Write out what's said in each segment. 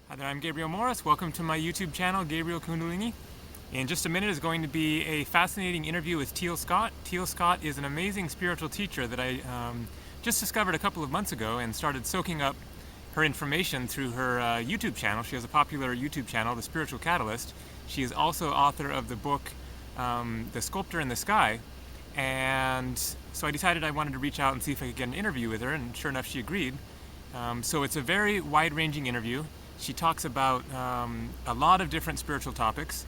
Hi there, I'm Gabriel Morris. Welcome to my YouTube channel, Gabriel Kundalini. In just a minute is going to be a fascinating interview with Teal Scott. Teal Scott is an amazing spiritual teacher that I just discovered a couple of months ago and started soaking up her information through her YouTube channel. She has a popular YouTube channel, The Spiritual Catalyst. She is also author of the book, The Sculptor in the Sky. And so I decided I wanted to reach out and see if I could get an interview with her, and sure enough, she agreed. So it's a very wide-ranging interview. She talks about a lot of different spiritual topics.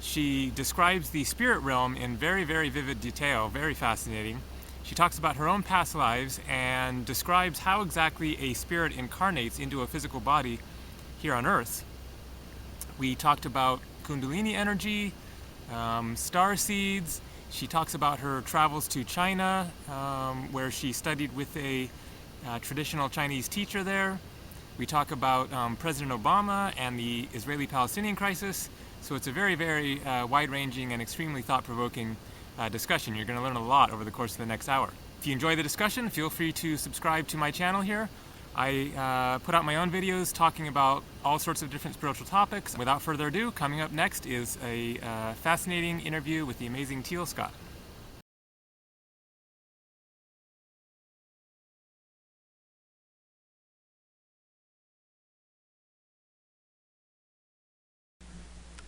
She describes the spirit realm in very, very vivid detail, very fascinating. She talks about her own past lives and describes how exactly a spirit incarnates into a physical body here on Earth. We talked about Kundalini energy, Starseeds. She talks about her travels to China, where she studied with a traditional Chinese teacher there. We talk about President Obama and the Israeli-Palestinian crisis. So it's a very, very wide-ranging and extremely thought-provoking discussion. You're going to learn a lot over the course of the next hour. If you enjoy the discussion, feel free to subscribe to my channel here. I put out my own videos talking about all sorts of different spiritual topics. Without further ado, coming up next is a fascinating interview with the amazing Teal Scott.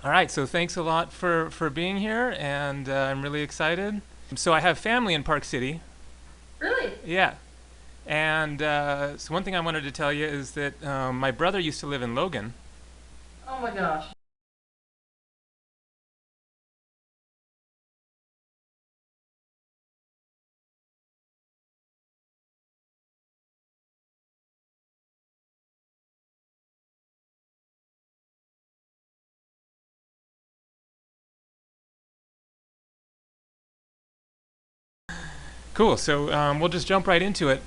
All right, so thanks a lot for being here, and I'm really excited. So I have family in Park City. Really? Yeah. And so one thing I wanted to tell you is that my brother used to live in Logan. Oh my gosh. Cool, so we'll just jump right into it.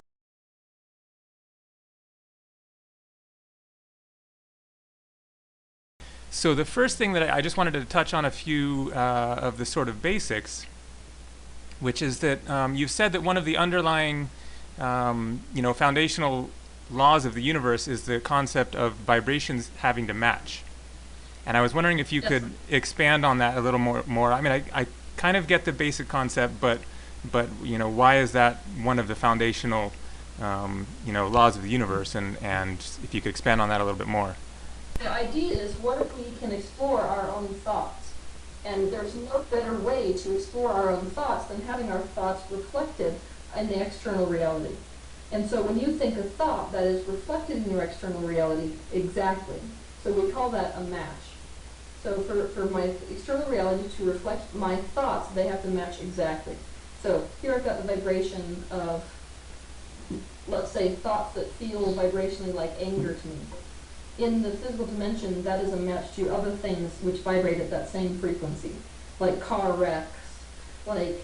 So the first thing that I just wanted to touch on a few of the sort of basics, which is that you've said that one of the underlying, foundational laws of the universe is the concept of vibrations having to match. And I was wondering if you Yes. could expand on that a little more. I mean, I kind of get the basic concept, but why is that one of the foundational, laws of the universe? And if you could expand on that a little bit more. The idea is, what if we can explore our own thoughts? And there's no better way to explore our own thoughts than having our thoughts reflected in the external reality. And so when you think a thought, that is reflected in your external reality exactly. So we call that a match. So for my external reality to reflect my thoughts, they have to match exactly. So here I've got the vibration of, let's say, thoughts that feel vibrationally like anger to me. In the physical dimension, that is a match to other things which vibrate at that same frequency, like car wrecks, like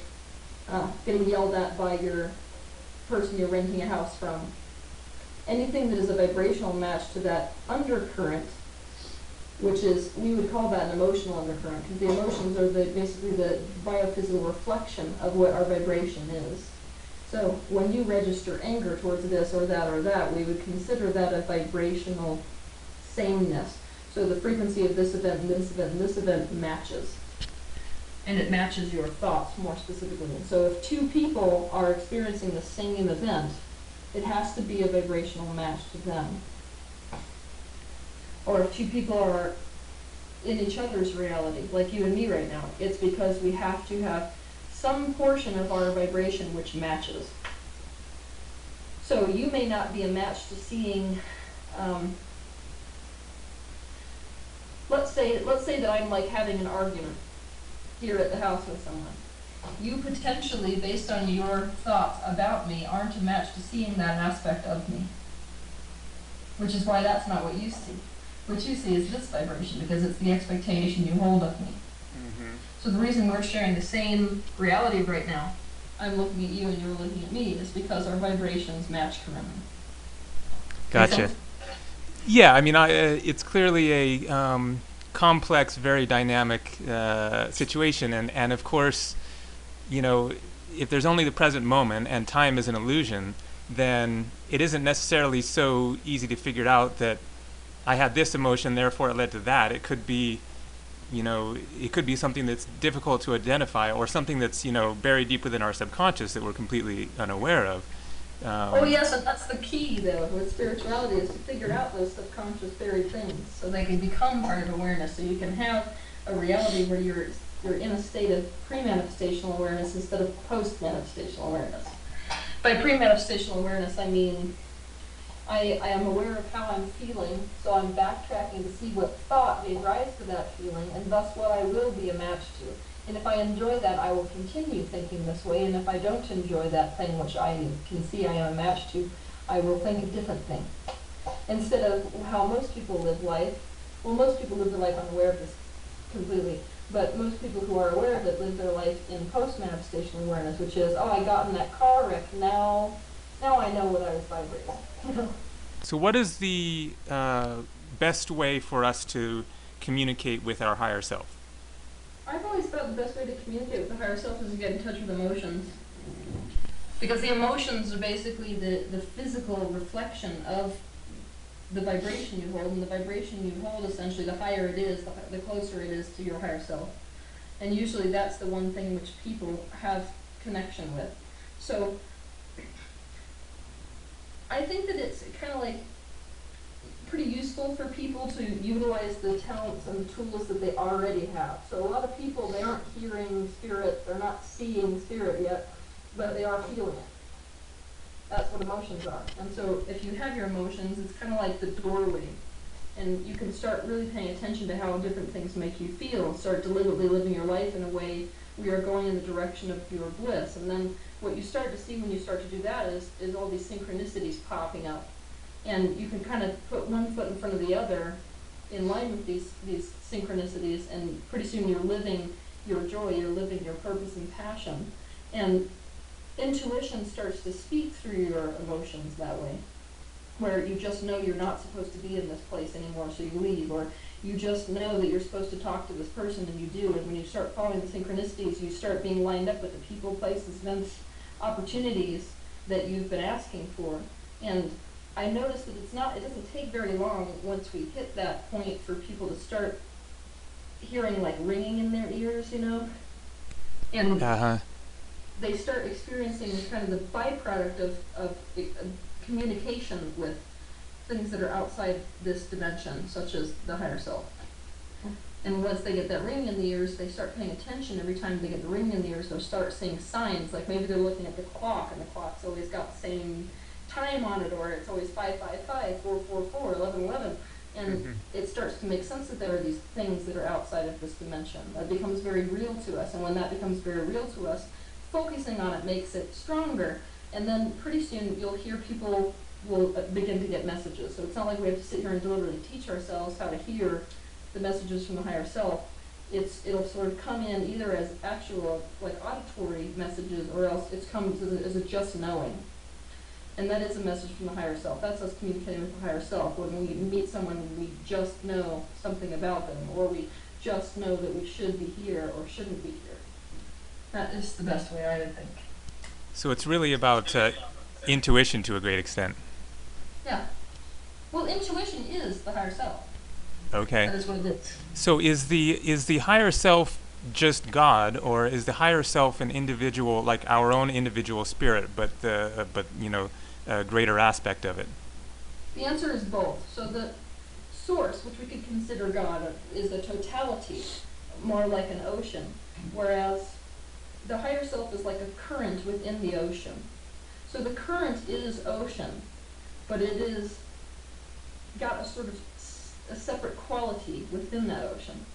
getting yelled at by your person you're renting a house from. Anything that is a vibrational match to that undercurrent, which is, we would call that an emotional undercurrent, because the emotions are basically the biophysical reflection of what our vibration is. So when you register anger towards this or that, we would consider that a vibrational sameness. So the frequency of this event and this event and this event matches. And it matches your thoughts more specifically. So if two people are experiencing the same event, it has to be a vibrational match to them. Or if two people are in each other's reality, like you and me right now, it's because we have to have some portion of our vibration which matches. So you may not be a match to seeing, let's say that I'm like having an argument here at the house with someone. You potentially, based on your thoughts about me, aren't a match to seeing that aspect of me. Which is why that's not what you see. What you see is this vibration, because it's the expectation you hold of me. Mm-hmm. So the reason we're sharing the same reality right now, I'm looking at you and you're looking at me, is because our vibrations match currently. Gotcha. Yeah, I mean, it's clearly a complex, very dynamic situation, and of course, if there's only the present moment and time is an illusion, then it isn't necessarily so easy to figure out that I had this emotion, therefore it led to that. It could be, it could be something that's difficult to identify, or something that's, buried deep within our subconscious that we're completely unaware of. Oh yes, and that's the key though with spirituality, is to figure out those subconscious buried things so they can become part of awareness. So you can have a reality where you're in a state of pre-manifestational awareness instead of post-manifestational awareness. By pre-manifestational awareness, I mean I am aware of how I'm feeling, so I'm backtracking to see what thought gave rise to that feeling, and thus what I will be a match to. And if I enjoy that, I will continue thinking this way, and if I don't enjoy that thing which I can see I am a match to, I will think a different thing. Instead of how most people live life, well, most people live their life unaware of this completely, but most people who are aware of it live their life in post-manifestational awareness, which is, oh, I got in that car wreck, now I know what I was vibrating. So what is the best way for us to communicate with our higher self? I've always thought the best way to communicate with the higher self is to get in touch with emotions. Because the emotions are basically the physical reflection of the vibration you hold, and the vibration you hold, essentially, the higher it is, the closer it is to your higher self. And usually that's the one thing which people have connection with. So I think that it's kind of like pretty useful for people to utilize the talents and the tools that they already have. So a lot of people, they aren't hearing spirit, they're not seeing spirit yet, but they are feeling it. That's what emotions are. And so if you have your emotions, it's kind of like the doorway. And you can start really paying attention to how different things make you feel. Start deliberately living your life in a way where you're going in the direction of your bliss. And then what you start to see when you start to do that is all these synchronicities popping up. And you can kind of put one foot in front of the other in line with these synchronicities, and pretty soon you're living your joy, you're living your purpose and passion. And intuition starts to speak through your emotions that way, where you just know you're not supposed to be in this place anymore, so you leave, or you just know that you're supposed to talk to this person, and you do, and when you start following the synchronicities, you start being lined up with the people, places, events, opportunities that you've been asking for. And I noticed that it doesn't take very long once we hit that point for people to start hearing like ringing in their ears, and they start experiencing kind of the byproduct of communication with things that are outside this dimension, such as the higher self. And once they get that ring in the ears, they start paying attention. Every time they get the ring in the ears, they'll start seeing signs, like maybe they're looking at the clock, and the clock's always got the same time on it, or it's always 555, 444, 1111, and it starts to make sense that there are these things that are outside of this dimension. That becomes very real to us, and when that becomes very real to us, focusing on it makes it stronger, and then pretty soon you'll hear people will begin to get messages. So it's not like we have to sit here and deliberately teach ourselves how to hear the messages from the higher self. It'll sort of come in either as actual, like auditory messages, or else it comes as a just knowing. And that is a message from the higher self. That's us communicating with the higher self. When we meet someone, we just know something about them, or we just know that we should be here or shouldn't be here. That is the best way, I would think. So it's really about intuition to a great extent. Yeah. Well, intuition is the higher self. Okay. That is what it is. So is the higher self just God, or is the higher self an individual, like our own individual spirit, but a greater aspect of it? The answer is both. So the source, which we could consider God, is a totality, more like an ocean, whereas the higher self is like a current within the ocean. So the current is ocean, but it is got a sort of a separate quality within that ocean.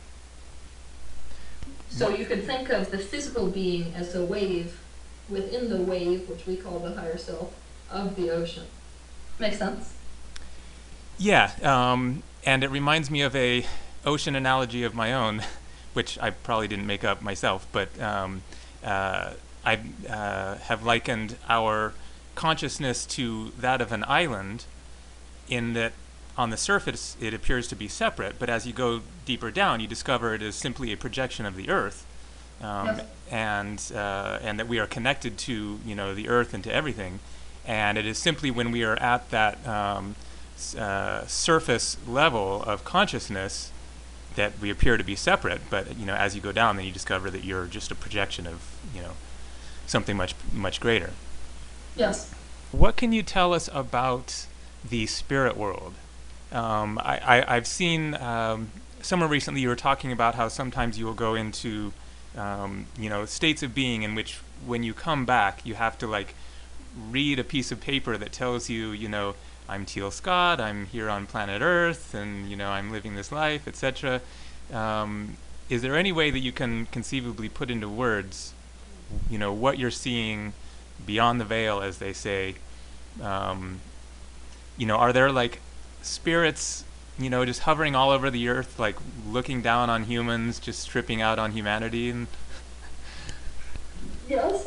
So you could think of the physical being as a wave within the wave, which we call the higher self, of the ocean. Make sense? Yeah, and it reminds me of a ocean analogy of my own, which I probably didn't make up myself, but I have likened our consciousness to that of an island, in that on the surface it appears to be separate, but as you go deeper down, you discover it is simply a projection of the Earth, Yes. and that we are connected to the Earth and to everything, and it is simply when we are at that surface level of consciousness that we appear to be separate, but as you go down, then you discover that you're just a projection of something much greater. Yes. What can you tell us about the spirit world? I've seen somewhere recently you were talking about how sometimes you will go into states of being in which when you come back you have to read a piece of paper that tells you I'm Teal Scott, I'm here on planet Earth, and I'm living this life, etc. Is there any way that you can conceivably put into words what you're seeing beyond the veil, as they say? Are there spirits just hovering all over the earth, looking down on humans, just tripping out on humanity? And Yes.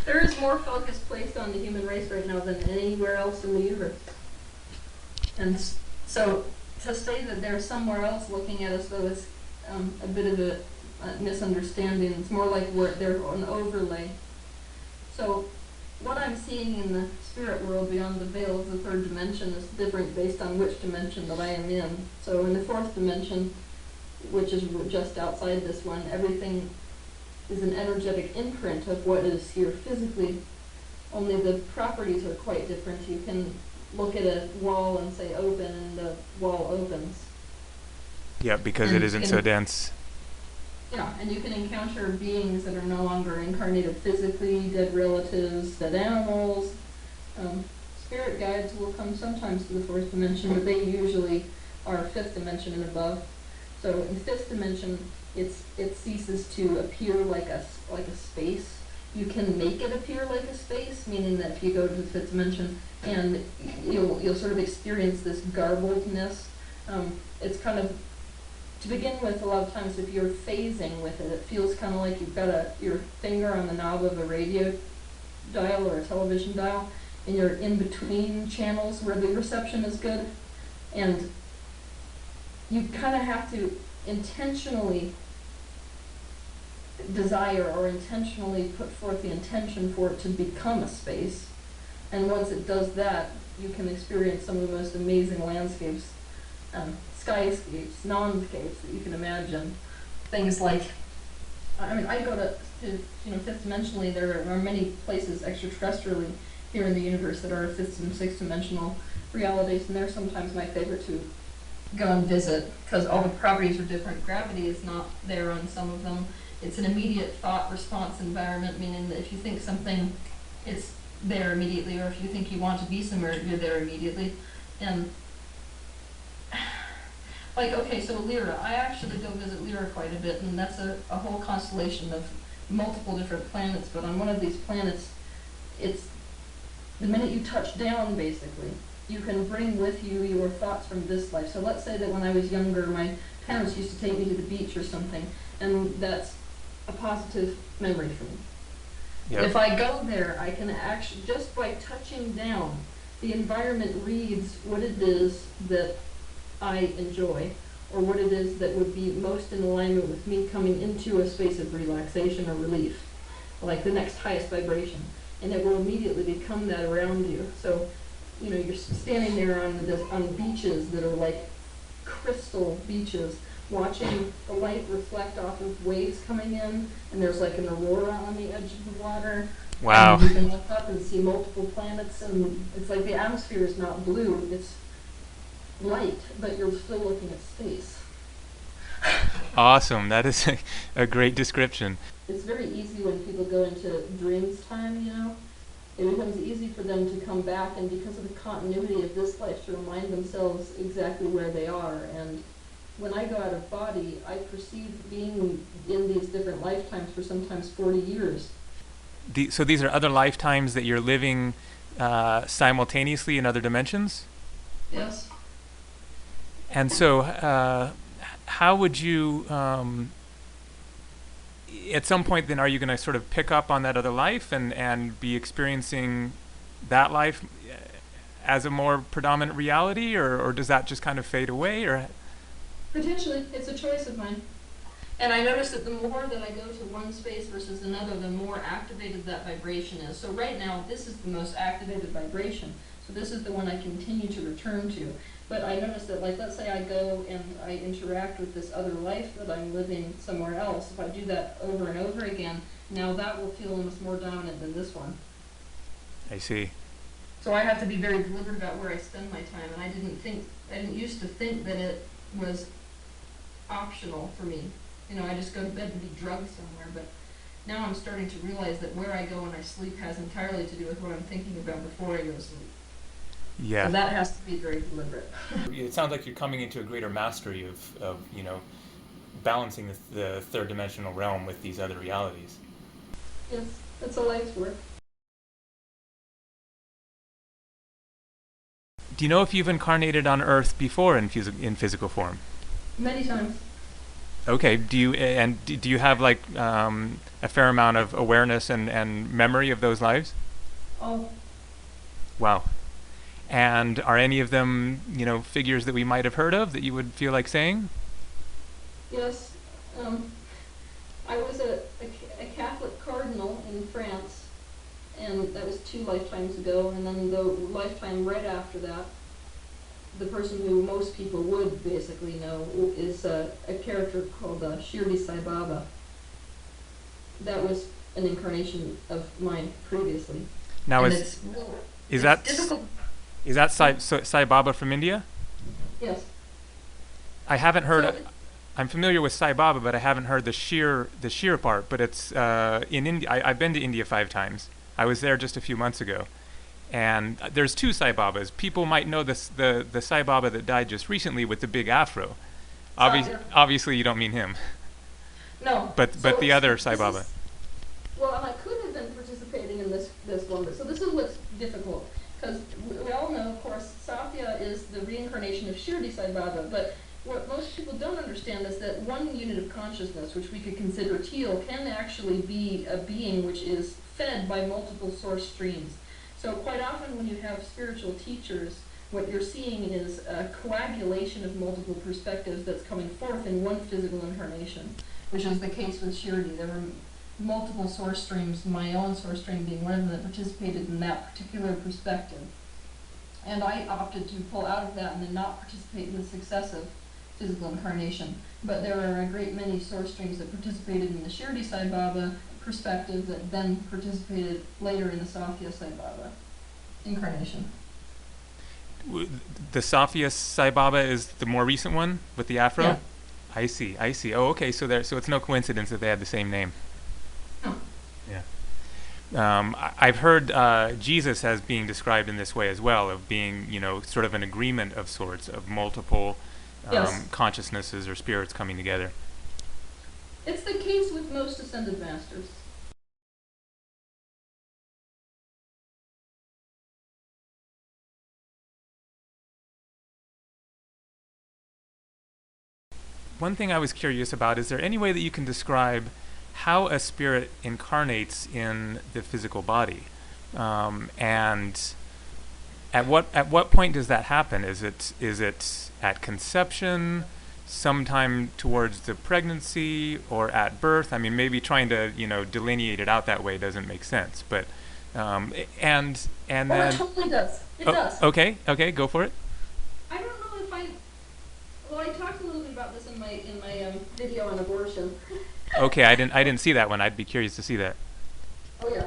There is more focus placed on the human race right now than anywhere else in the universe. And so to say that they're somewhere else looking at us, though, is a bit of a misunderstanding. It's more like they're an overlay. So what I'm seeing in the spirit world beyond the veil of the third dimension is different based on which dimension that I am in. So in the fourth dimension, which is just outside this one, everything is an energetic imprint of what is here physically, only the properties are quite different. You can look at a wall and say open, and the wall opens. Yeah, because it isn't so dense. Yeah, and you can encounter beings that are no longer incarnated physically, dead relatives, dead animals. Spirit guides will come sometimes to the fourth dimension, but they usually are fifth dimension and above. So in fifth dimension, it ceases to appear like a space. You can make it appear like a space, meaning that if you go to the fifth dimension, and you'll sort of experience this garbledness. It's kind of, to begin with, a lot of times if you're phasing with it, it feels kind of like you've got your finger on the knob of a radio dial or a television dial, and you're in between channels where the reception is good, and you kind of have to intentionally desire or intentionally put forth the intention for it to become a space. And once it does that, you can experience some of the most amazing landscapes, skyscapes, non-scapes that you can imagine. Things like, I go to fifth dimensionally, there are many places extra-terrestrially here in the universe that are fifth and sixth dimensional realities, and they're sometimes my favorite to go and visit, because all the properties are different. Gravity is not there on some of them. It's an immediate thought response environment, meaning that if you think something, it's there immediately, or if you think you want to be somewhere, you're there immediately. And so Lyra, I actually go visit Lyra quite a bit, and that's a whole constellation of multiple different planets, but on one of these planets, it's the minute you touch down, basically, you can bring with you your thoughts from this life. So let's say that when I was younger, my parents used to take me to the beach or something, and that's a positive memory for me. Yep. If I go there, I can actually, just by touching down, the environment reads what it is that I enjoy, or what it is that would be most in alignment with me coming into a space of relaxation or relief, like the next highest vibration, and it will immediately become that around you. So, you're standing there on beaches that are like crystal beaches, watching the light reflect off of waves coming in, and there's like an aurora on the edge of the water. Wow. And you can look up and see multiple planets, and it's like the atmosphere is not blue, it's light, but you're still looking at space. Awesome. That is a great description. It's very easy when people go into dreams time, it becomes easy for them to come back, and because of the continuity of this life, to remind themselves exactly where they are. And when I go out of body, I perceive being in these different lifetimes for sometimes 40 years. So these are other lifetimes that you're living simultaneously in other dimensions? Yes. And so how would you, at some point then, are you going to sort of pick up on that other life and be experiencing that life as a more predominant reality, or does that just kind of fade away? Or Potentially. It's a choice of mine. And I notice that the more that I go to one space versus another, the more activated that vibration is. So right now, this is the most activated vibration. So this is the one I continue to return to. But I notice that, like, let's say I go and I interact with this other life that I'm living somewhere else. If I do that over and over again, now that will feel almost more dominant than this one. I see. So I have to be very deliberate about where I spend my time, and I didn't used to think that it was optional for me. You know, I just go to bed and be drugged somewhere, but now I'm starting to realize that where I go when I sleep has entirely to do with what I'm thinking about before I go to sleep. Yeah. So that has to be very deliberate. It sounds like you're coming into a greater mastery of you know, balancing the third dimensional realm with these other realities. Yes, it's a life's work. Do you know if you've incarnated on Earth before in physical form? Many times. Okay. Do you have like a fair amount of awareness and memory of those lives? Oh, Wow. And are any of them, you know, figures that we might have heard of that you would feel like saying? yes. I was a Catholic cardinal in France, and that was 2 lifetimes ago, and then the lifetime right after that, the person who most people would basically know is a character called Shirdi Sai Baba. That was an incarnation of mine previously. Now, And is it's that difficult. is that Sai Baba from India? Yes. I haven't heard. So I'm familiar with Sai Baba, but I haven't heard the sheer part. But it's in India. I've been to India 5 times. I was there just a few months ago, and there's 2 Sai Babas. People might know the Sai Baba that died just recently with the big afro. Obviously, you don't mean him. No. But So the other Sai this Baba. is- Well, and I could have been participating in this one, but so this is what's difficult, because we all know, of course, Sathya is the reincarnation of Shirdi Sai Baba, but what most people don't understand is that one unit of consciousness, which we could consider Teal, can actually be a being which is fed by multiple source streams. So quite often when you have spiritual teachers, what you're seeing is a coagulation of multiple perspectives that's coming forth in one physical incarnation, which is the case with Shirdi. There were multiple source streams, my own source stream being one of them, that participated in that particular perspective. And I opted to pull out of that and then not participate in the successive physical incarnation. But there are a great many source streams that participated in the Shirdi Sai Baba perspective that then participated later in the Sathya Sai Baba incarnation. The Sathya Sai Baba is the more recent one with the afro? Yeah. I see. Oh, okay. So it's no coincidence that they had the same name. No. Yeah. I've heard Jesus as being described in this way as well, of being, you know, sort of an agreement of sorts, of multiple Yes. consciousnesses or spirits coming together. It's the case with most ascended masters. One thing I was curious about, is there any way that you can describe how a spirit incarnates in the physical body? And at what point does that happen? Is it at conception, sometime towards the pregnancy, or at birth? I mean, maybe trying to, you know, delineate it out that way doesn't make sense. But and Oh, then it totally does. It does. Okay, go for it. I don't know if well, I talked a little bit about this in my video on abortion. Okay, I didn't see that one. I'd be curious to see that. Oh yeah.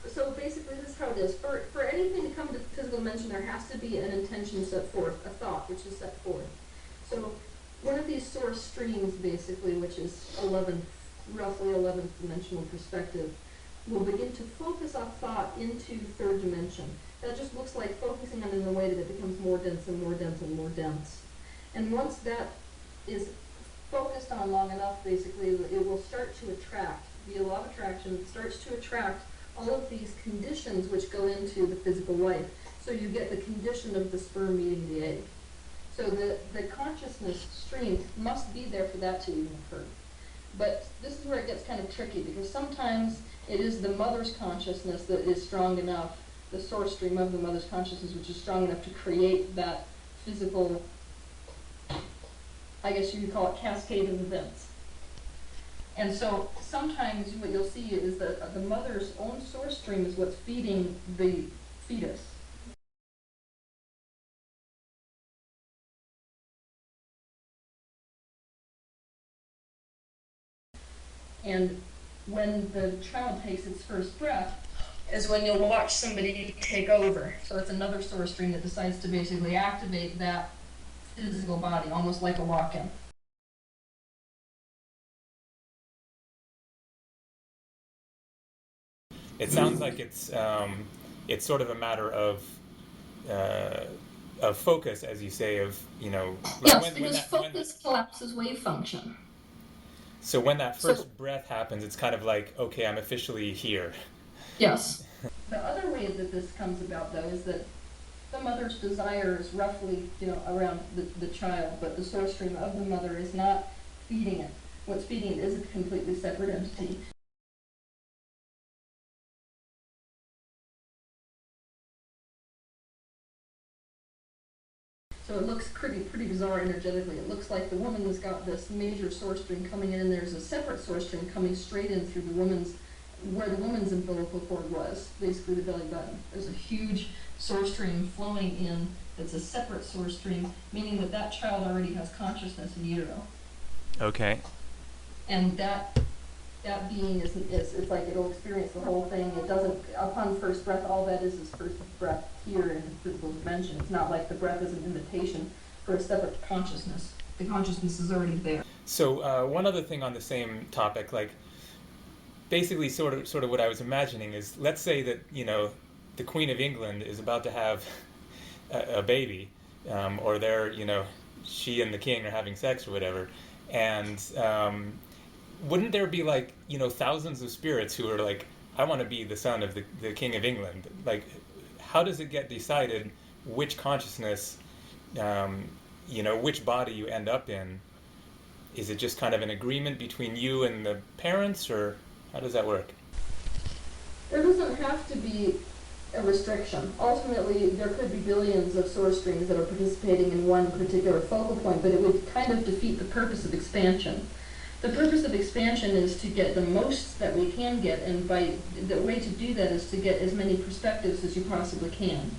So basically, this is how it is. For anything to come to physical dimension, there has to be an intention set forth, a thought which is set forth. So one of these source streams, basically, which is roughly 11th dimensional perspective, will begin to focus our thought into third dimension. That just looks like focusing on it in a way that it becomes more dense and more dense and more dense. And once that is focused on long enough, basically, it will start to attract, be a law of attraction, it starts to attract all of these conditions which go into the physical life. So you get the condition of the sperm meeting the egg. So the consciousness stream must be there for that to even occur. But this is where it gets kind of tricky, because sometimes it is the mother's consciousness that is strong enough, the source stream of the mother's consciousness, which is strong enough to create that physical, I guess you could call it, cascade of events. And so sometimes what you'll see is that the mother's own source stream is what's feeding the fetus. And when the child takes its first breath is when you'll watch somebody take over. So it's another source stream that decides to basically activate that physical body, almost like a walk-in. It sounds like it's sort of a matter of focus, as you say, of, you know, like yes, because focus collapses wave function. So when that first breath happens, it's kind of like, okay, I'm officially here. Yes. The other way that this comes about, though, is that the mother's desire is roughly, you know, around the child, but the source stream of the mother is not feeding it. What's feeding it is a completely separate entity. So it looks pretty bizarre energetically. It looks like the woman has got this major source stream coming in, and there's a separate source stream coming straight in through the woman's, where the woman's umbilical cord was, basically the belly button. There's a huge source stream flowing in that's a separate source stream, meaning that that child already has consciousness in utero. Okay. And that being is it's like it'll experience the whole thing. It doesn't, upon first breath, all that is first breath here in the physical dimension. It's not like the breath is an invitation for a separate consciousness. The consciousness is already there. So one other thing on the same topic, like basically sort of what I was imagining is, let's say that, you know, the Queen of England is about to have a baby, or they're, you know, she and the king are having sex or whatever, and wouldn't there be, like, you know, thousands of spirits who are like, I want to be the son of the King of England? Like, how does it get decided which consciousness, you know, which body you end up in? Is it just kind of an agreement between you and the parents, or how does that work? There doesn't have to be a restriction. Ultimately, there could be billions of source streams that are participating in one particular focal point, but it would kind of defeat the purpose of expansion. The purpose of expansion is to get the most that we can get, and by the way to do that is to get as many perspectives as you possibly can.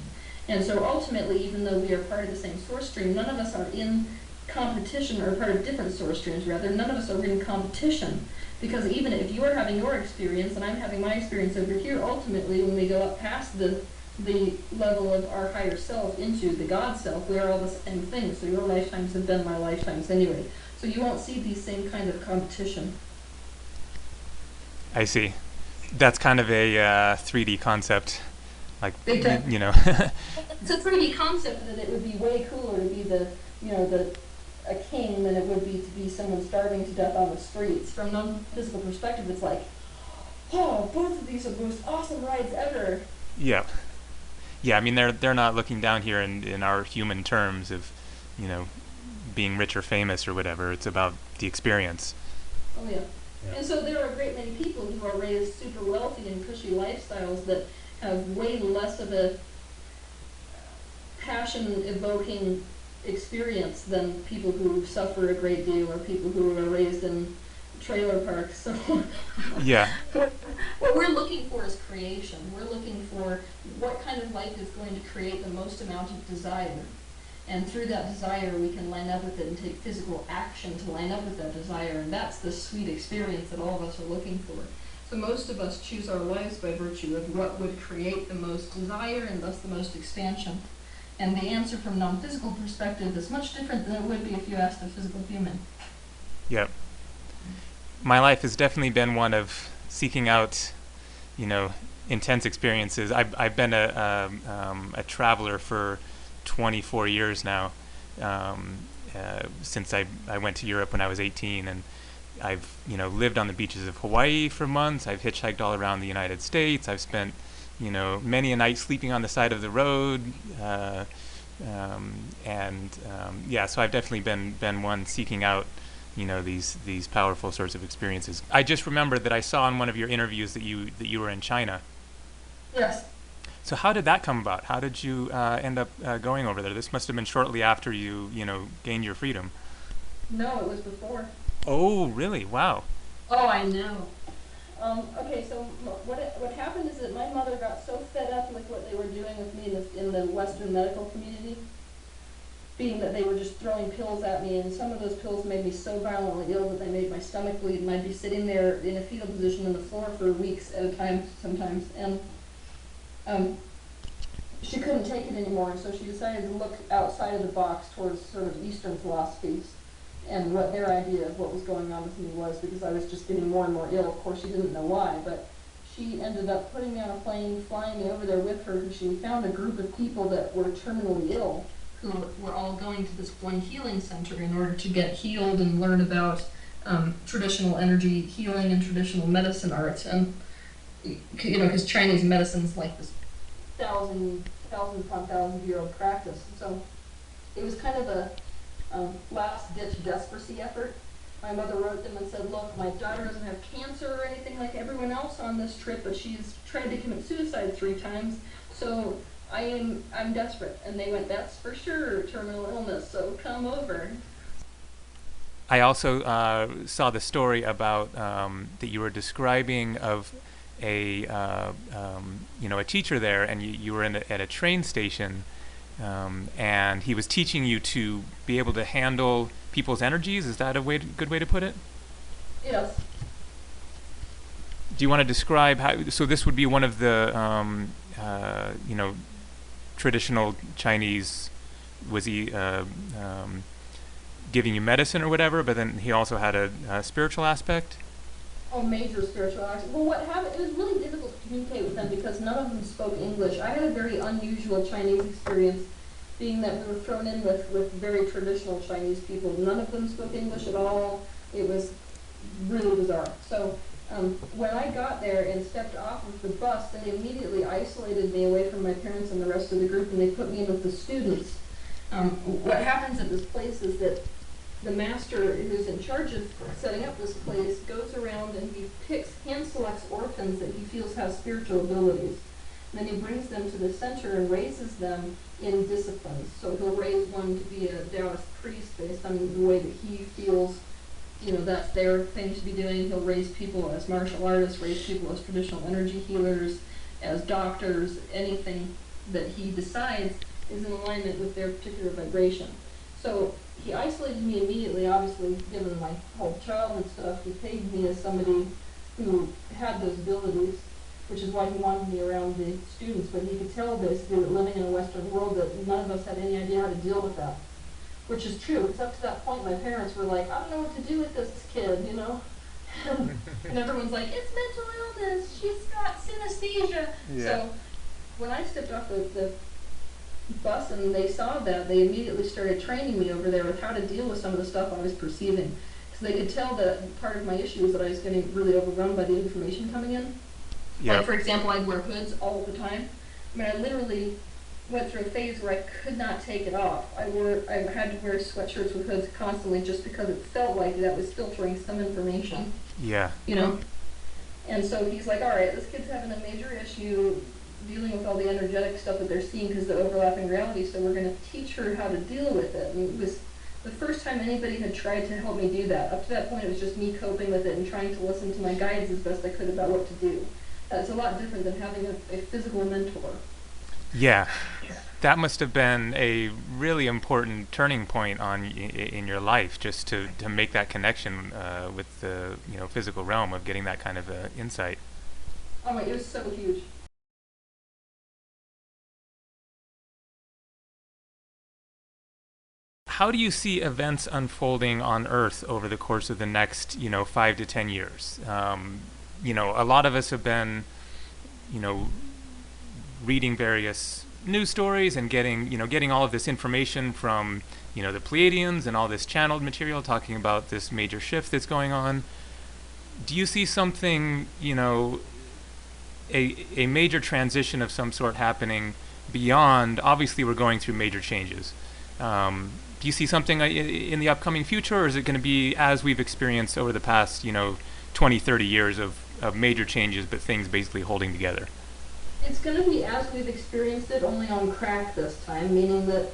And so ultimately, even though we are part of the same source stream, none of us are in competition, or part of different source streams rather, none of us are in competition. Because even if you are having your experience and I'm having my experience over here, ultimately when we go up past the level of our higher self into the God self, we are all the same thing. So your lifetimes have been my lifetimes anyway. So you won't see these same kind of competition. I see. That's kind of a 3D concept, like, you know. It's a 3D concept that it would be way cooler to be a king than it would be to be someone starving to death on the streets. From a non-physical perspective, it's like, oh, both of these are the most awesome rides ever. Yeah. Yeah, I mean, they're not looking down here in our human terms of, you know, being rich or famous or whatever. It's about the experience. Oh, yeah. And so there are a great many people who are raised super wealthy and cushy lifestyles that have way less of a passion-evoking experience than people who suffer a great deal, or people who are raised in trailer parks. So yeah. What we're looking for is creation. We're looking for what kind of life is going to create the most amount of desire. And through that desire, we can line up with it and take physical action to line up with that desire. And that's the sweet experience that all of us are looking for. So most of us choose our lives by virtue of what would create the most desire and thus the most expansion. And the answer from non-physical perspective is much different than it would be if you asked a physical human. Yep. My life has definitely been one of seeking out, you know, intense experiences. I've been a traveler for 24 years now, since I went to Europe when I was 18, and I've, you know, lived on the beaches of Hawaii for months. I've hitchhiked all around the United States. I've spent, you know, many a night sleeping on the side of the road, yeah. So I've definitely been one seeking out, you know, these powerful sorts of experiences. I just remembered that I saw in one of your interviews that you were in China. Yes. So how did that come about? How did you end up going over there? This must have been shortly after you know, gained your freedom. No, it was before. Oh, really? Wow. Oh, I know. Okay, so what happened is that my mother got so fed up with what they were doing with me in the Western medical community being that they were just throwing pills at me, and some of those pills made me so violently ill that they made my stomach bleed, and I'd be sitting there in a fetal position on the floor for weeks at a time sometimes, and she couldn't take it anymore, and so she decided to look outside of the box towards sort of Eastern philosophies and what their idea of what was going on with me was, because I was just getting more and more ill. Of course, she didn't know why, but she ended up putting me on a plane, flying me over there with her, because she found a group of people that were terminally ill, who were all going to this one healing center in order to get healed and learn about traditional energy healing and traditional medicine arts. And, you know, because Chinese medicine's like this thousand upon thousand-year-old practice. So it was kind of a last-ditch desperacy effort. My mother wrote them and said, look, my daughter doesn't have cancer or anything like everyone else on this trip, but she's tried to commit suicide 3 times, so I'm desperate. And they went, that's for sure terminal illness, so come over. I also saw the story about that you were describing of a a teacher there, and you were at a train station, and he was teaching you to be able to handle people's energies. Is that a good way to put it? Yes. Do you want to describe how? So this would be one of the traditional Chinese. Was he giving you medicine or whatever? But then he also had a spiritual aspect. Oh, major spiritual aspect. Well, what happened? It was really difficult to communicate with them because none of them spoke English. I had a very unusual Chinese experience, being that we were thrown in with very traditional Chinese people. None of them spoke English at all. It was really bizarre. So when I got there and stepped off of the bus, they immediately isolated me away from my parents and the rest of the group, and they put me in with the students. What happens at this place is that the master who's in charge of setting up this place goes around and he hand selects orphans that he feels have spiritual abilities. And then he brings them to the center and raises them in disciplines. So he'll raise one to be a Taoist priest based on the way that he feels, that's their thing to be doing. He'll raise people as martial artists, raise people as traditional energy healers, as doctors, anything that he decides is in alignment with their particular vibration. So he isolated me immediately, obviously, given my whole childhood stuff. He pegged me as somebody who had those abilities, which is why he wanted me around the students. But he could tell basically that living in a Western world that none of us had any idea how to deal with that, which is true, because up to that point my parents were like, I don't know what to do with this kid, and everyone's like, it's mental illness, she's got synesthesia. Yeah. So when I stepped off the bus and they saw that, they immediately started training me over there with how to deal with some of the stuff I was perceiving, because they could tell that part of my issue was that I was getting really overwhelmed by the information coming in. Yep. Like, for example, I'd wear hoods all the time. I mean, I literally went through a phase where I could not take it off. I had to wear sweatshirts with hoods constantly just because it felt like that was filtering some information. Yeah. And so he's like, all right, this kid's having a major issue dealing with all the energetic stuff that they're seeing because of the overlapping reality, so we're going to teach her how to deal with it. And it was the first time anybody had tried to help me do that. Up to that point, it was just me coping with it and trying to listen to my guides as best I could about what to do. It's a lot different than having a physical mentor. Yeah. That must have been a really important turning point in your life, just to make that connection with the physical realm of getting that kind of insight. Oh my, it was so huge. How do you see events unfolding on Earth over the course of the next 5 to 10 years? A lot of us have been reading various news stories and getting all of this information from the Pleiadians and all this channeled material talking about this major shift that's going on. Do you see something, a major transition of some sort happening beyond? Obviously, we're going through major changes. Do you see something in the upcoming future, or is it going to be as we've experienced over the past 20, 30 years of major changes, but things basically holding together? It's going to be as we've experienced it, only on crack this time, meaning that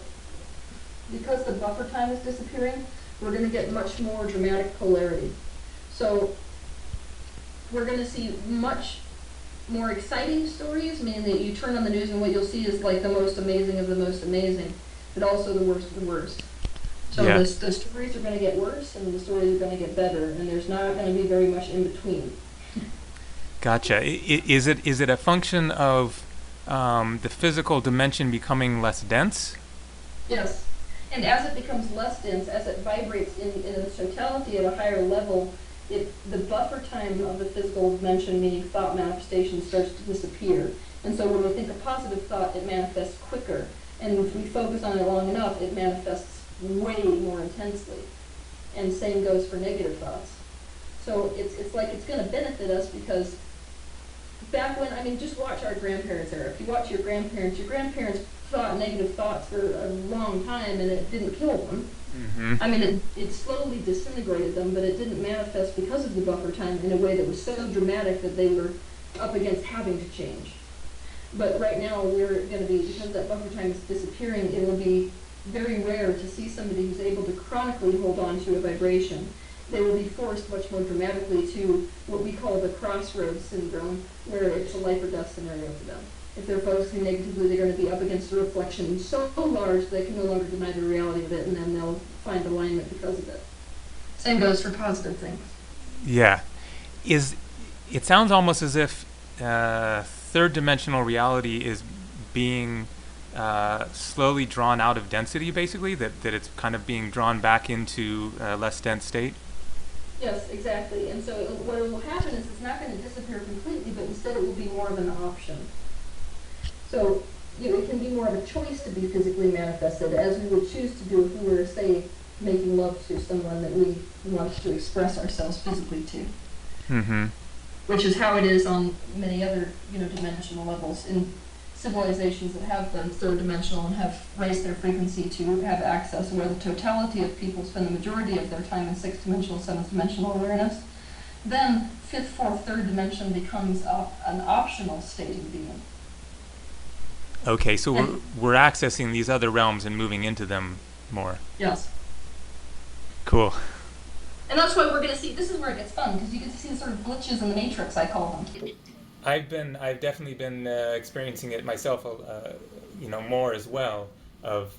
because the buffer time is disappearing, we're going to get much more dramatic polarity. So we're going to see much more exciting stories, meaning that you turn on the news and what you'll see is like the most amazing of the most amazing. but also the worst of the worst. So Yeah. the stories are going to get worse, and the stories are going to get better, and there's not going to be very much in between. Gotcha. Is it a function of the physical dimension becoming less dense? Yes. And as it becomes less dense, as it vibrates in its totality at a higher level, the buffer time of the physical dimension, meaning thought manifestation, starts to disappear. And so when we think a positive thought, it manifests quicker. And if we focus on it long enough, it manifests way more intensely. And same goes for negative thoughts. So it's like it's going to benefit us because back when, I mean, just watch our grandparents' era. If you watch your grandparents thought negative thoughts for a long time and it didn't kill them. Mm-hmm. I mean, it slowly disintegrated them, but it didn't manifest because of the buffer time in a way that was so dramatic that they were up against having to change. But right now, we're going to be, because that buffer time is disappearing, it will be very rare to see somebody who's able to chronically hold on to a vibration. They will be forced much more dramatically to what we call the crossroads syndrome, where it's a life or death scenario for them. If they're focusing negatively, they're going to be up against a reflection so large they can no longer deny the reality of it, and then they'll find alignment because of it. Same goes for positive things. Yeah. It sounds almost as if third dimensional reality is being slowly drawn out of density, basically, that it's kind of being drawn back into a less dense state? Yes, exactly. And so what will happen is it's not going to disappear completely, but instead it will be more of an option. So it can be more of a choice to be physically manifested, as we would choose to do if we were, say, making love to someone that we want to express ourselves physically to. Mm-hmm. Which is how it is on many other, dimensional levels in civilizations that have been third dimensional and have raised their frequency to have access, where the totality of people spend the majority of their time in sixth dimensional, seventh dimensional awareness. Then fifth, fourth, third dimension becomes an optional state of being. Okay, so we're accessing these other realms and moving into them more. Yes. Cool. And that's what we're going to see. This is where it gets fun, because you get to see the sort of glitches in the matrix, I call them. I've definitely been experiencing it myself, more as well. Of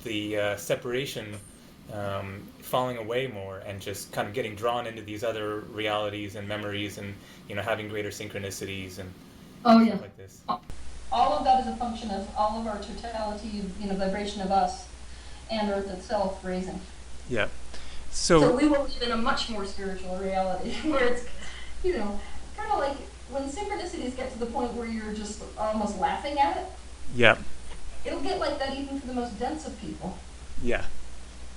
the separation, falling away more, and just kind of getting drawn into these other realities and memories, and having greater synchronicities and stuff like this. All of that is a function of all of our totality, vibration of us and Earth itself raising. Yeah. So we will live in a much more spiritual reality, where it's, kind of like when synchronicities get to the point where you're just almost laughing at it. Yeah. It'll get like that even for the most dense of people. Yeah.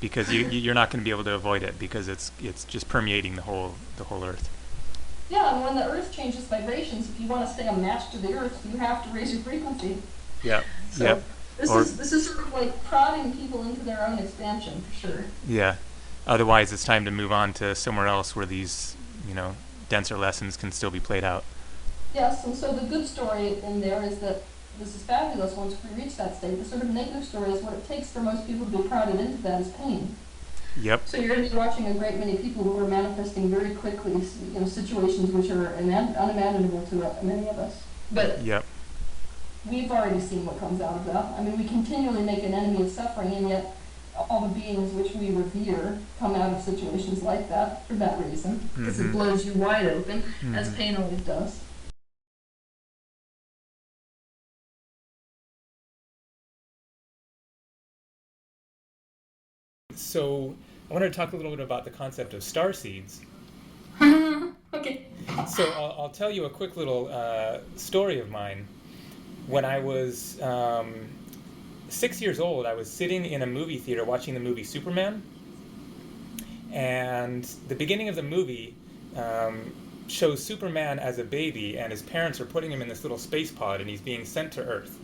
Because you're not going to be able to avoid it, because it's just permeating the whole Earth. Yeah, and when the Earth changes vibrations, if you want to stay a match to the Earth, you have to raise your frequency. Yeah. So yep. This is sort of like prodding people into their own expansion, for sure. Yeah. Otherwise, it's time to move on to somewhere else where these, denser lessons can still be played out. Yes, and so the good story in there is that this is fabulous once we reach that state. The sort of negative story is what it takes for most people to be prodded into that is pain. Yep. So you're going to be watching a great many people who are manifesting very quickly, situations which are unimaginable to many of us. But yep. We've already seen what comes out of that. I mean, we continually make an enemy of suffering, and yet all the beings which we revere come out of situations like that for that reason, because it blows you wide open, as pain always does. So I wanted to talk a little bit about the concept of starseeds. Okay. So I'll tell you a quick little story of mine. When I was 6 years old, I was sitting in a movie theater watching the movie Superman, and the beginning of the movie shows Superman as a baby, and his parents are putting him in this little space pod, and he's being sent to Earth.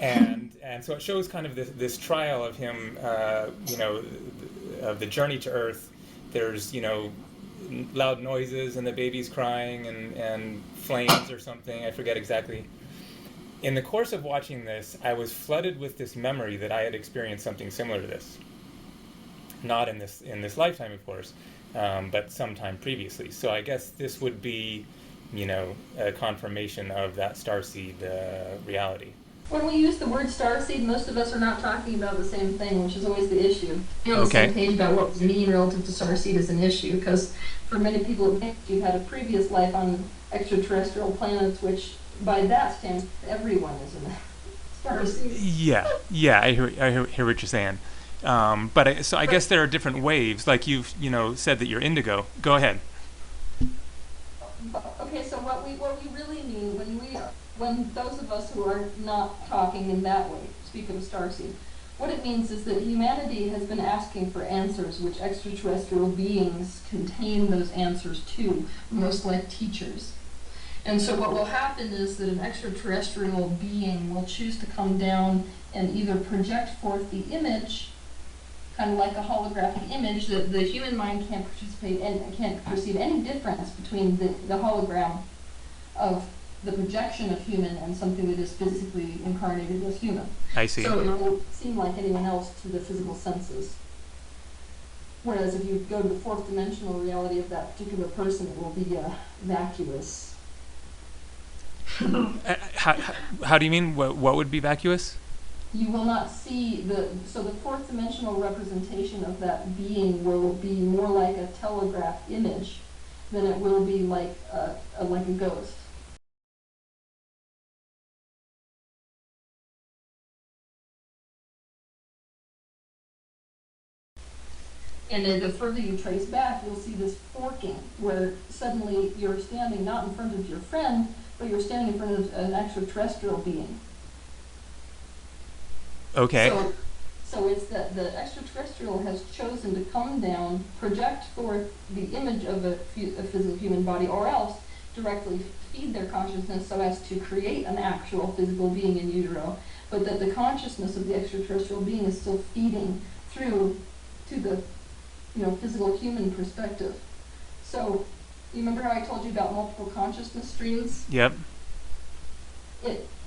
And so it shows kind of this trial of him, of the journey to Earth. There's, loud noises, and the baby's crying, and flames or something, I forget exactly. In the course of watching this, I was flooded with this memory that I had experienced something similar to this. Not in this lifetime, of course, but sometime previously. So I guess this would be, a confirmation of that starseed reality. When we use the word starseed, most of us are not talking about the same thing, which is always the issue. Being on the same page about what we mean relative to starseed is an issue, because for many people, you've had a previous life on extraterrestrial planets, which by that standard, everyone is in starseed. Yeah, I hear what you're saying. So I guess there are different waves. Like you've said that you're indigo. Go ahead. Okay, so what we really mean when those of us who are not talking in that way speak of a starseed, what it means is that humanity has been asking for answers, which extraterrestrial beings contain those answers to, most like teachers. And so what will happen is that an extraterrestrial being will choose to come down and either project forth the image, kind of like a holographic image, that the human mind can't participate and can't perceive any difference between the hologram of the projection of human and something that is physically incarnated as human. I see. So it will seem like anyone else to the physical senses. Whereas if you go to the fourth dimensional reality of that particular person, it will be vacuous. How do you mean? What would be vacuous? You will not see so the fourth dimensional representation of that being will be more like a telegraph image than it will be like a ghost. And then the further you trace back, you'll see this forking, where suddenly you're standing not in front of your friend, but you're standing in front of an extraterrestrial being. Okay. So it's that the extraterrestrial has chosen to come down, project forth the image of a physical human body, or else directly feed their consciousness so as to create an actual physical being in utero, but that the consciousness of the extraterrestrial being is still feeding through to the physical human perspective. So you remember how I told you about multiple consciousness streams? Yep.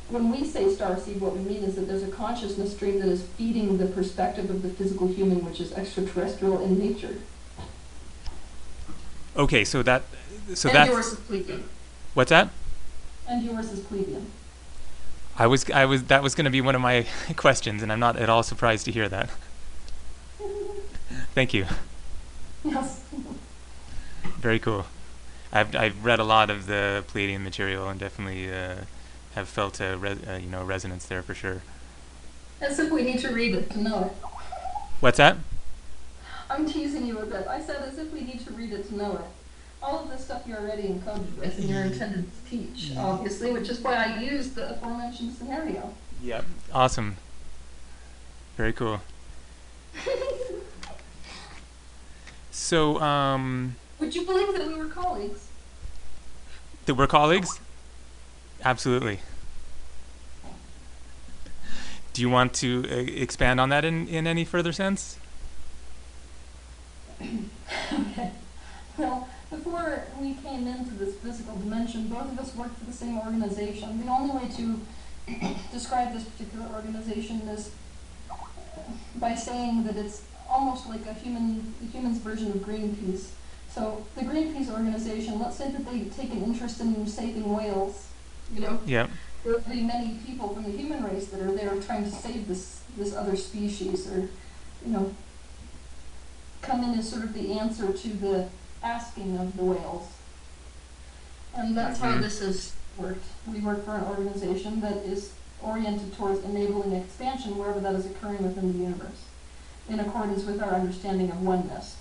When we say starseed, what we mean is that there's a consciousness stream that is feeding the perspective of the physical human, which is extraterrestrial in nature. Okay, so that. Yours is plebeian. What's that? And yours is plebeian. I was. That was going to be one of my questions, and I'm not at all surprised to hear that. Thank you. Yes. Very cool. I've read a lot of the Pleiadian material and definitely have felt a resonance there for sure. As if we need to read it to know it. What's that? I'm teasing you a bit. I said as if we need to read it to know it. All of this stuff you're already encoded with and you're intended to teach, obviously, which is why I used the aforementioned scenario. Yep. Awesome. Very cool. So, would you believe that we were colleagues? That we're colleagues? Absolutely. Do you want to expand on that in any further sense? Okay. Well, before we came into this physical dimension, both of us worked for the same organization. The only way to describe this particular organization is by saying that it's almost like a human's version of Greenpeace. So the Greenpeace organization, let's say that they take an interest in saving whales, Yeah. There will be many people from the human race that are there trying to save this other species, or come in as sort of the answer to the asking of the whales. And that's how this has worked. We work for an organization that is oriented towards enabling expansion wherever that is occurring within the universe, in accordance with our understanding of oneness.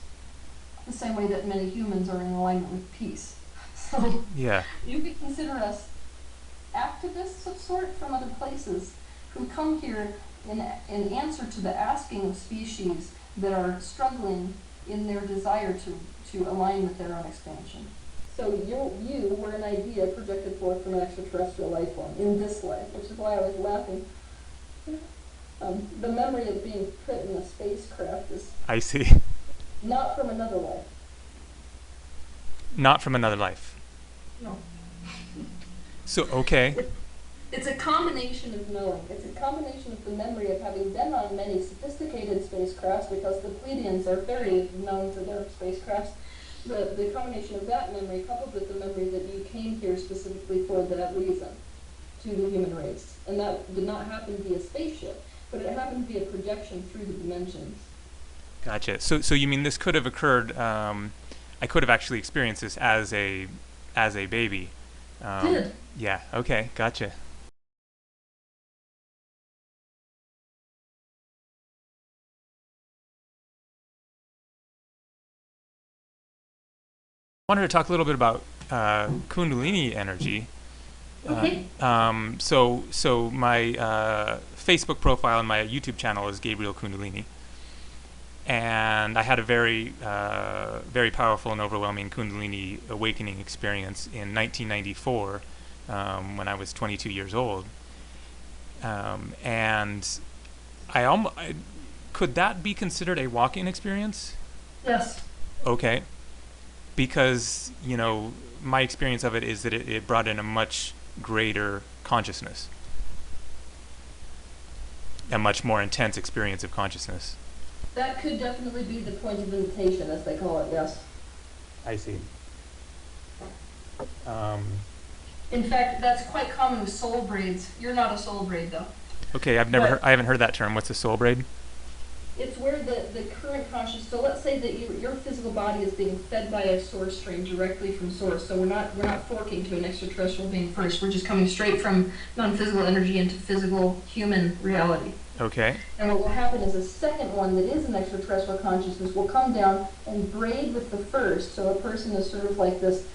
The same way that many humans are in alignment with peace. So you could consider us activists of sort from other places who come here in answer to the asking of species that are struggling in their desire to align with their own expansion. So you were an idea projected forth from an extraterrestrial life form in this life, which is why I was laughing. The memory of being put in a spacecraft is... I see. Not from another life. Not from another life. No. So, okay. It's a combination of knowing. It's a combination of the memory of having been on many sophisticated spacecrafts, because the Pleiadians are very known for their spacecrafts. The combination of that memory coupled with the memory that you came here specifically for that reason, to the human race. And that did not happen via spaceship, but it happened via projection through the dimensions. Gotcha. So you mean this could have occurred? I could have actually experienced this as a baby. Did. Yeah. Okay. Gotcha. I wanted to talk a little bit about Kundalini energy. Okay. So my Facebook profile and my YouTube channel is Gabriel Kundalini, and I had a very powerful and overwhelming Kundalini awakening experience in 1994 when I was 22 years old, and could that be considered a walk-in experience? Yes. Okay. Because, my experience of it is that it brought in a much greater consciousness, a much more intense experience of consciousness. That could definitely be the point of invitation, as they call it, yes. I see. In fact, that's quite common with soul braids. You're not a soul braid, though. Okay, I haven't heard that term. What's a soul braid? It's where the current conscious, so let's say that your physical body is being fed by a source stream directly from source. So we're not forking to an extraterrestrial being first. We're just coming straight from non-physical energy into physical human reality. Okay. And what will happen is a second one that is an extraterrestrial consciousness will come down and braid with the first. So a person is sort of like this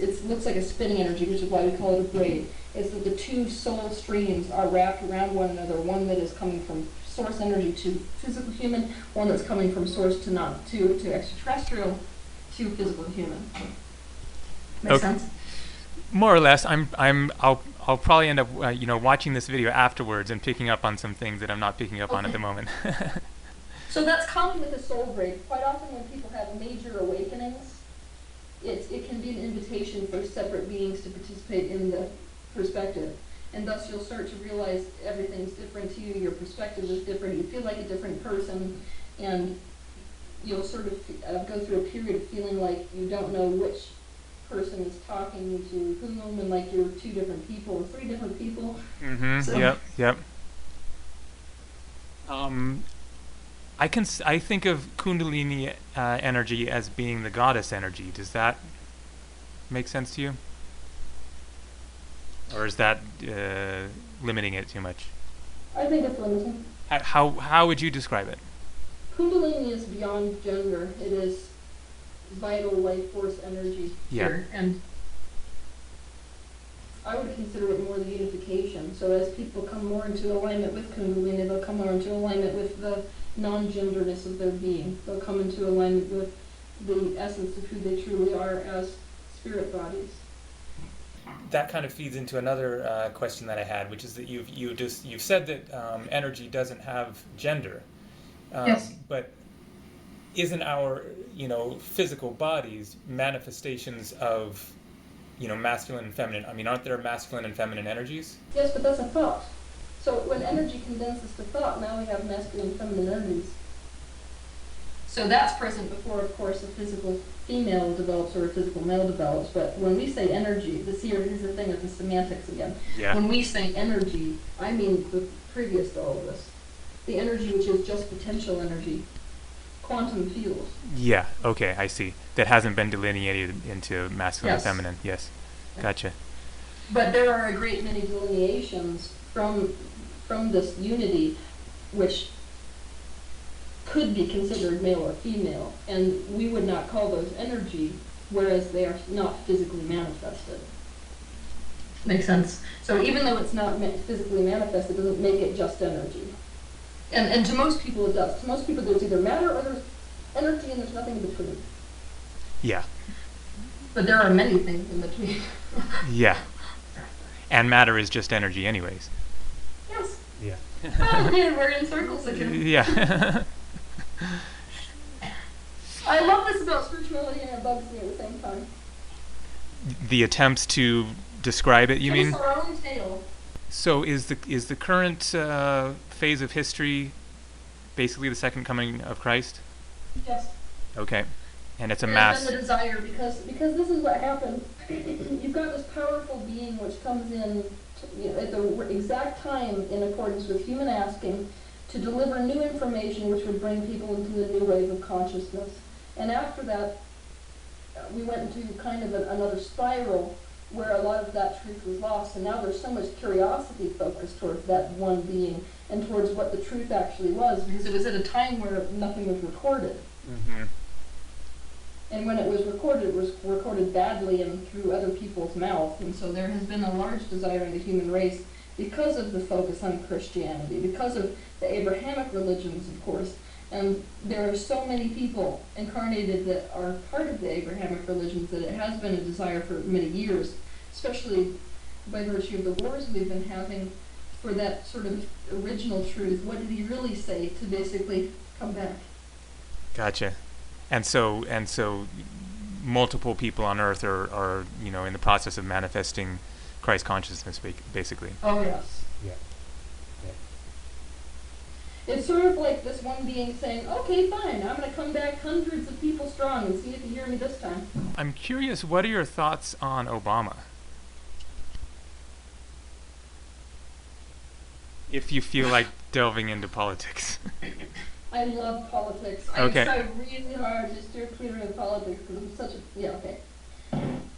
it looks like a spinning energy, which is why we call it a braid. Is that the two soul streams are wrapped around one another, one that is coming from source energy to physical human, one that's coming from source to extraterrestrial to physical human. Make sense? More or less. I'll probably end up watching this video afterwards and picking up on some things that I'm not picking up on at the moment. So that's common with the soul braid. Quite often when people have major awakenings, it can be an invitation for separate beings to participate in the perspective. And thus you'll start to realize everything's different to you, your perspective is different, you feel like a different person, and you'll sort of go through a period of feeling like you don't know which person is talking to whom, and like you're two different people or three different people. Mm-hmm. So, Yep. I think of Kundalini energy as being the goddess energy. Does that make sense to you? Or is that limiting it too much? I think it's limiting. How would you describe it? Kundalini is beyond gender. It is vital life force energy here. And I would consider it more the unification. So as people come more into alignment with Kundalini, they'll come more into alignment with the non-genderness of their being. They'll come into alignment with the essence of who they truly are as spirit bodies. That kind of feeds into another question that I had, which is that you've said that energy doesn't have gender. Yes. But isn't our physical bodies manifestations of masculine and feminine? I mean, aren't there masculine and feminine energies? Yes, but that's a thought. So when energy condenses to thought, now we have masculine and feminine energies. So that's present before, of course, a physical female develops or a physical male develops. But when we say energy, here's the thing of the semantics again. Yeah. When we say energy, I mean the previous to all of this. The energy which is just potential energy. Quantum fields. Yeah, okay, I see. That hasn't been delineated into masculine and Yes. feminine. Yes, gotcha. But there are a great many delineations from this unity which could be considered male or female, and we would not call those energy, whereas they are not physically manifested. Makes sense? So even though it's not physically manifested, it doesn't make it just energy. And to most people it does. To most people there's either matter or there's energy and there's nothing in between. Yeah. But there are many things in between. Yeah. And matter is just energy anyways. Yes. Yeah. Oh, yeah, we're in circles again. Yeah. I love this about spirituality and it bugs me at the same time. The attempts to describe it, you mean? It's our own tale. So is the current phase of history basically the second coming of Christ? Yes. Okay. And it's a And mass. then the desire, because this is what happens. You've got this powerful being which comes in at the exact time, in accordance with human asking, to deliver new information which would bring people into the new wave of consciousness. And after that, we went into kind of another spiral where a lot of that truth was lost, and now there's so much curiosity focused towards that one being and towards what the truth actually was, because it was at a time where nothing was recorded. Mm-hmm. And when it was recorded badly and through other people's mouths. And so there has been a large desire in the human race, because of the focus on Christianity, because of the Abrahamic religions, of course. And there are so many people incarnated that are part of the Abrahamic religions that it has been a desire for many years, especially by virtue of the wars we've been having for that sort of original truth. What did he really say to basically come back? Gotcha. And so multiple people on Earth are in the process of manifesting Christ consciousness, basically. Oh, yes. Yeah. It's sort of like this one being saying, okay, fine, I'm going to come back hundreds of people strong and see if you hear me this time. I'm curious, what are your thoughts on Obama? If you feel like delving into politics. I love politics. Okay. I try really hard to steer clear of politics because I'm such a... Yeah, okay.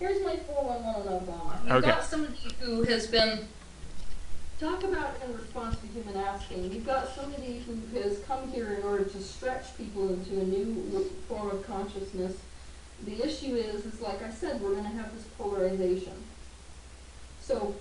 Here's my 411 on Obama. You've got somebody who has been... Talk about in response to human asking. You've got somebody who has come here in order to stretch people into a new form of consciousness. The issue is like I said, we're going to have this polarization. So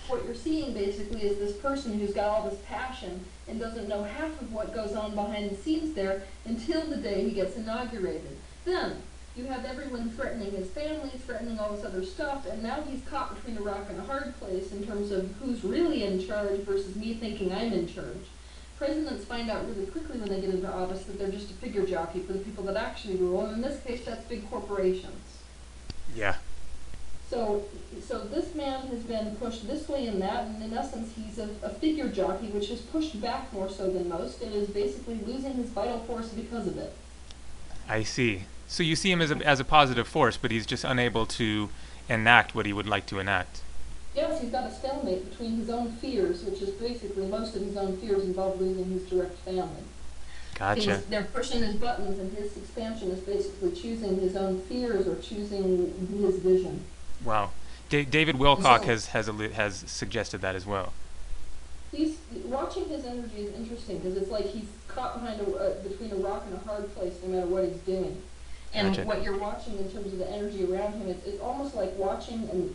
what you're seeing basically is this person who's got all this passion and doesn't know half of what goes on behind the scenes there until the day he gets inaugurated. Then you have everyone threatening his family, threatening all this other stuff, and now he's caught between a rock and a hard place in terms of who's really in charge versus me thinking I'm in charge. Presidents find out really quickly when they get into office that they're just a figure jockey for the people that actually rule, and in this case that's big corporations. Yeah. So this man has been pushed this way and that, and in essence he's a figure jockey which is pushed back more so than most and is basically losing his vital force because of it. I see. So you see him as a positive force, but he's just unable to enact what he would like to enact. Yes, he's got a stalemate between his own fears, which is basically most of his own fears involve losing his direct family. Gotcha. They're pushing his buttons, and his expansion is basically choosing his own fears or choosing his vision. Wow. David Wilcock has suggested that as well. He's watching his energy is interesting because it's like he's caught behind between a rock and a hard place no matter what he's doing. And Gotcha. what you're watching in terms of the energy around him, it's almost like watching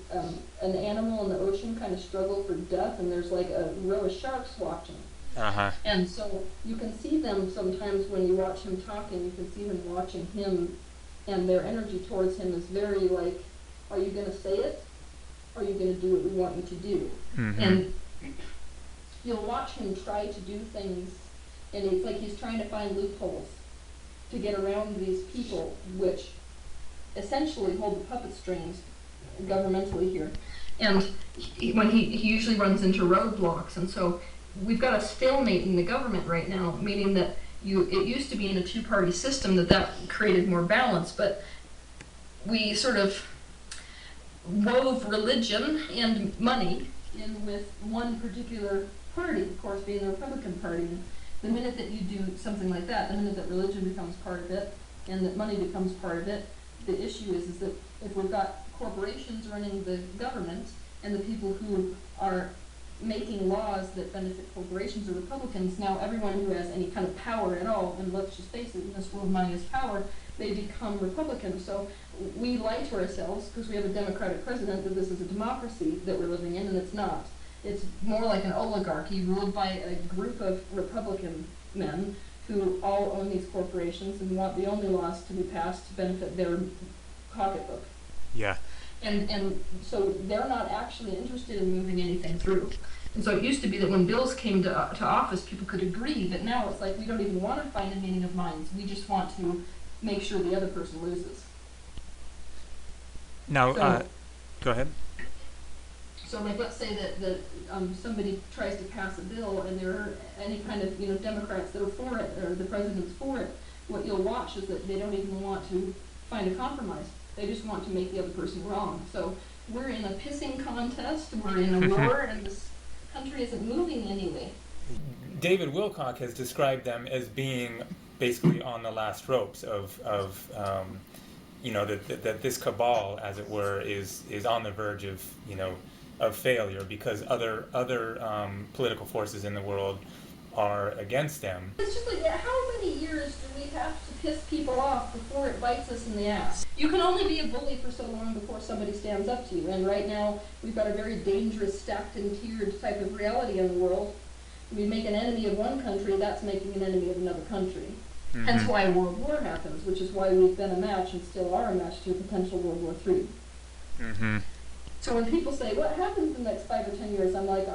an animal in the ocean kind of struggle for death, and there's like a row of sharks watching. Uh-huh. And so you can see them sometimes when you watch him talking, you can see them watching him, and their energy towards him is very like, are you going to say it? Or are you going to do what we want you to do? Mm-hmm. And you'll watch him try to do things, and it's like he's trying to find loopholes to get around these people, which essentially hold the puppet strings governmentally here. And he usually runs into roadblocks, and so we've got a stalemate in the government right now, meaning that it used to be in a two-party system that created more balance, but we sort of wove religion and money in with one particular party, of course being the Republican Party. The minute that you do something like that, the minute that religion becomes part of it and that money becomes part of it, the issue is that if we've got corporations running the government and the people who are making laws that benefit corporations are Republicans, now everyone who has any kind of power at all, and let's just face it, in this world money is power, they become Republicans. So we lie to ourselves because we have a Democratic president that this is a democracy that we're living in, and it's not. It's more like an oligarchy ruled by a group of Republican men who all own these corporations and want the only laws to be passed to benefit their pocketbook. Yeah. And so they're not actually interested in moving anything through. And so it used to be that when bills came to office, people could agree, but now it's like we don't even want to find a meeting of minds. We just want to make sure the other person loses. Now, go ahead. So, like, let's say that somebody tries to pass a bill, and there are any kind of Democrats that are for it, or the president's for it. What you'll watch is that they don't even want to find a compromise. They just want to make the other person wrong. So we're in a pissing contest, we're in a war, and this country isn't moving anyway. David Wilcock has described them as being basically on the last ropes of that this cabal, as it were, is on the verge of of failure because other political forces in the world are against them. It's just like, how many years do we have to piss people off before it bites us in the ass? You can only be a bully for so long before somebody stands up to you, and right now we've got a very dangerous stacked and tiered type of reality in the world. We make an enemy of one country, that's making an enemy of another country. Mm-hmm. Hence why World War happens, which is why we've been a match and still are a match to a potential World War III. Mm-hmm. So when people say, what happens in the next 5 or 10 years, I'm like,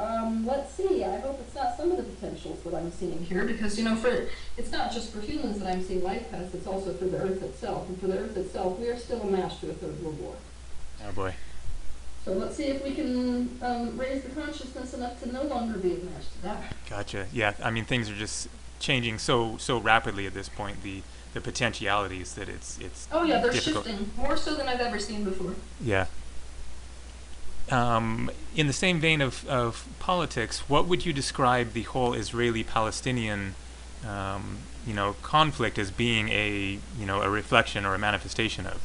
let's see. I hope it's not some of the potentials that I'm seeing here, because, it's not just for humans that I'm seeing life paths, it's also for the Earth itself. And for the Earth itself, we are still a match to a third World War. Oh boy. So let's see if we can raise the consciousness enough to no longer be a match to that. Gotcha. Yeah, I mean, things are just changing so rapidly at this point. The potentialities that it's oh yeah, they're difficult. Shifting more so than I've ever seen before. Yeah. In the same vein of politics, what would you describe the whole Israeli-Palestinian conflict as being a reflection or a manifestation of?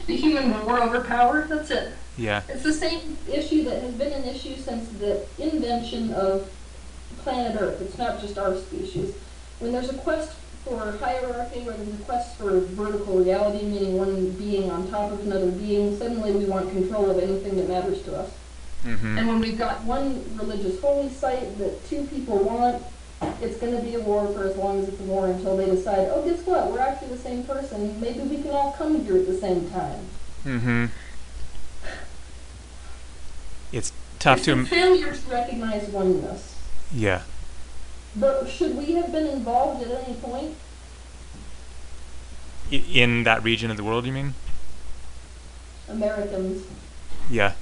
The human war over power, that's it. Yeah. It's the same issue that has been an issue since the invention of planet Earth. It's not just our species. When there's a quest for hierarchy, where there's a quest for vertical reality, meaning one being on top of another being, suddenly we want control of anything that matters to us. Mm-hmm. And when we've got one religious holy site that two people want, it's going to be a war for as long as it's a war until they decide, oh, guess what, we're actually the same person, maybe we can all come here at the same time. Mm-hmm. It's tough it's to... a failure to recognize oneness. Yeah. But should we have been involved at any point? In that region of the world, you mean? Americans. Yeah.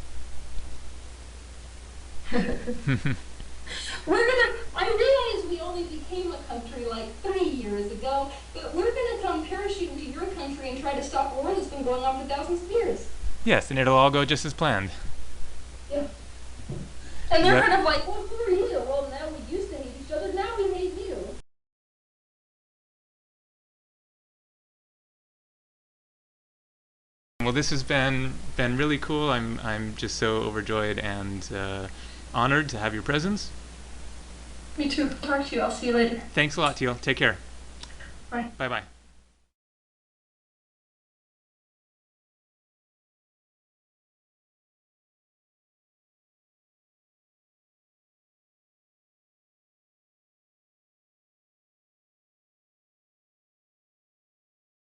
I realize we only became a country like 3 years ago, but we're going to come parachute into your country and try to stop a war that's been going on for thousands of years. Yes, and it'll all go just as planned. Yeah. And they're Yep. kind of like, well, who are you? Well, now we used to hate each other, now we hate you. Well, this has been really cool. I'm just so overjoyed and honored to have your presence. Me too. Talk to you. I'll see you later. Thanks a lot, Teal. Take care. Bye. Bye-bye.